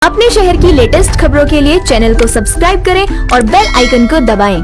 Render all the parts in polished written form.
अपने शहर की लेटेस्ट खबरों के लिए चैनल को सब्सक्राइब करें और बेल आइकन को दबाएं।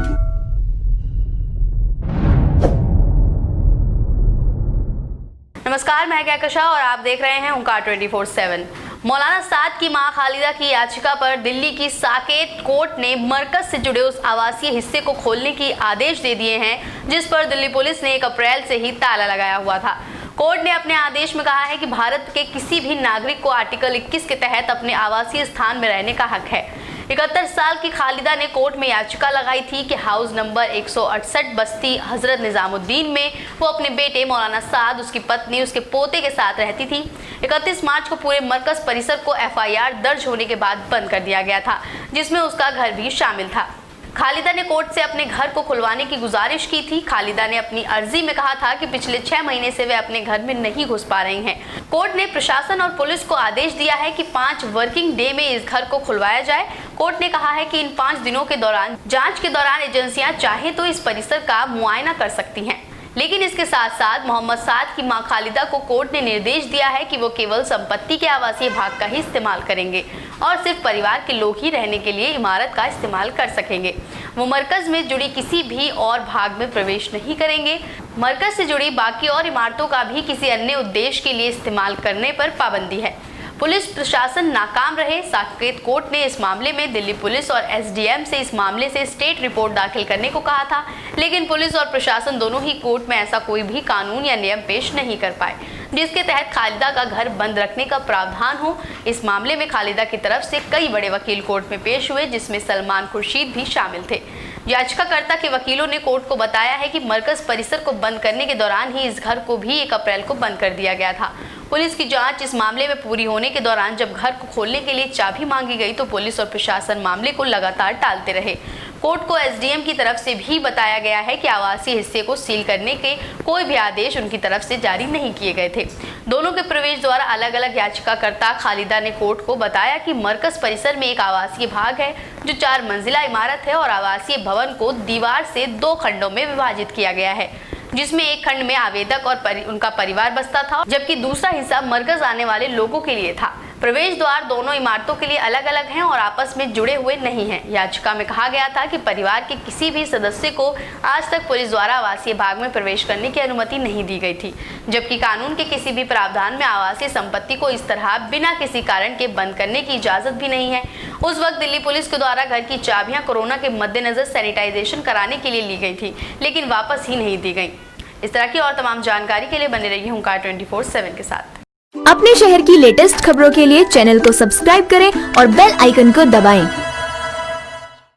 नमस्कार, मैं कहकशा और आप देख रहे हैं ओंकार 24/7। मौलाना साद की मां खालिदा की याचिका पर दिल्ली की साकेत कोर्ट ने मरकज से जुड़े उस आवासीय हिस्से को खोलने की आदेश दे दिए हैं जिस पर दिल्ली पुलिस ने 1 अप्रैल से ही ताला लगाया हुआ था। कोर्ट ने अपने आदेश में कहा है कि भारत के किसी भी नागरिक को आर्टिकल 21 के तहत अपने आवासीय स्थान में रहने का हक है। 71 साल की खालिदा ने कोर्ट में याचिका लगाई थी कि हाउस नंबर 168 बस्ती हजरत निजामुद्दीन में वो अपने बेटे मौलाना साद, उसकी पत्नी, उसके पोते के साथ रहती थी। 31 मार्च को पूरे मरकज परिसर को FIR दर्ज होने के बाद बंद कर दिया गया था, जिसमें उसका घर भी शामिल था। खालिदा ने कोर्ट से अपने घर को खुलवाने की गुजारिश की थी। खालिदा ने अपनी अर्जी में कहा था कि पिछले 6 महीने से वे अपने घर में नहीं घुस पा रही हैं। कोर्ट ने प्रशासन और पुलिस को आदेश दिया है कि 5 वर्किंग डे में इस घर को खुलवाया जाए। कोर्ट ने कहा है कि इन 5 दिनों के दौरान जांच के दौरान एजेंसियां चाहे तो इस परिसर का मुआयना कर सकती हैं, लेकिन इसके साथ साथ मोहम्मद साद की मां खालिदा को कोर्ट ने निर्देश दिया है कि वो केवल संपत्ति के आवासीय भाग का ही इस्तेमाल करेंगे और सिर्फ परिवार के लोग ही रहने के लिए इमारत का इस्तेमाल कर सकेंगे। वो मरकज में जुड़ी किसी भी और भाग में प्रवेश नहीं करेंगे। मरकज से जुड़ी बाकी और इमारतों का भी किसी अन्य उद्देश्य के लिए इस्तेमाल करने पर पाबंदी है। पुलिस प्रशासन नाकाम रहे। साकेत कोर्ट ने इस मामले में दिल्ली पुलिस और SDM से इस मामले से स्टेट रिपोर्ट दाखिल करने को कहा था, लेकिन पुलिस और प्रशासन दोनों ही कोर्ट में ऐसा कोई भी कानून या नियम पेश नहीं कर पाए जिसके तहत खालिदा का घर बंद रखने का प्रावधान हो। इस मामले में खालिदा की तरफ से कई बड़े वकील कोर्ट में पेश हुए, जिसमें सलमान खुर्शीद भी शामिल थे। याचिकाकर्ता के वकीलों ने कोर्ट को बताया है कि मरकज परिसर को बंद करने के दौरान ही इस घर को भी 1 अप्रैल को बंद कर दिया गया था। पुलिस की जांच इस मामले में पूरी होने के दौरान जब घर को खोलने के लिए चाबी मांगी गई तो पुलिस और प्रशासन मामले को लगातार टालते रहे। कोर्ट को SDM की तरफ से भी बताया गया है कि आवासीय हिस्से को सील करने के कोई भी आदेश उनकी तरफ से जारी नहीं किए गए थे। दोनों के प्रवेश द्वारा अलग अलग याचिकाकर्ता खालिदा ने कोर्ट को बताया कि मरकज परिसर में एक आवासीय भाग है जो 4 मंजिला इमारत है और आवासीय भवन को दीवार से 2 खंडों में विभाजित किया गया है, जिसमें एक खंड में आवेदक और उनका परिवार बसता था, जबकि दूसरा हिस्सा मरकज आने वाले लोगों के लिए था। प्रवेश द्वार दोनों इमारतों के लिए अलग अलग हैं और आपस में जुड़े हुए नहीं हैं। याचिका में कहा गया था कि परिवार के किसी भी सदस्य को आज तक पुलिस द्वारा आवासीय भाग में प्रवेश करने की अनुमति नहीं दी गई थी, जबकि कानून के किसी भी प्रावधान में आवासीय संपत्ति को इस तरह बिना किसी कारण के बंद करने की इजाजत भी नहीं है। उस वक्त दिल्ली पुलिस के द्वारा घर की चाबियां कोरोना के मद्देनजर सैनिटाइजेशन कराने के लिए ली गई थी, लेकिन वापस ही नहीं दी गई। इस तरह की और तमाम जानकारी के लिए बने रहिए ओंकार 24/7 के साथ। अपने शहर की लेटेस्ट खबरों के लिए चैनल को सब्सक्राइब करें और बेल आइकन को दबाएं।